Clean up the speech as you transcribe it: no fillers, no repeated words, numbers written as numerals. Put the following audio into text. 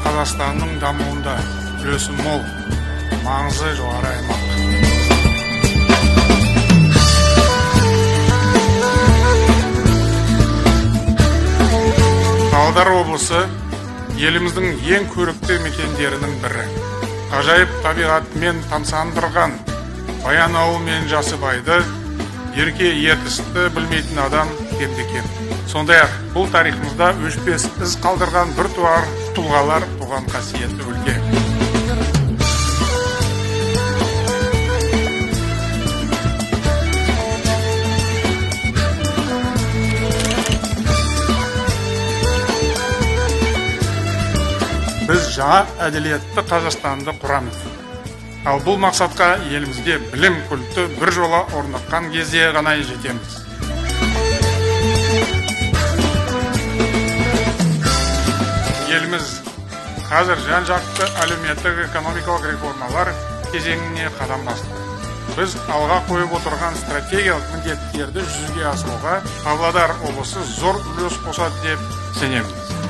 Қазақстанның дамуында үлесі мол, маңызы жоғары аймақ. Павлодар облысы еліміздің ең көрікті мекендерінің бірі. Ғажайып табиғатымен тамсандырған Баянауыл мен Жасыбайды ерке ертісті білмейтін адам кемде-кем. Сондай-ақ бұл тарихымызда өшпес із қалдырған біртуар тұлғалар туған қасиетті өлке. Біз жаңа әділетті Қазақстанды құрамыз. Ал бұл мақсатқа елімізде білім культі бір жола орныққан кезде ғана жетеміз. Еліміз қазір жан-жақты әлеуметтік экономикалық реформалар кезеңіне қадам басты. Біз алға қойып отырған стратегиялық міндеттерді жүзеге асыруға Павлодар облысы зор үлес қосады деп сенеміз.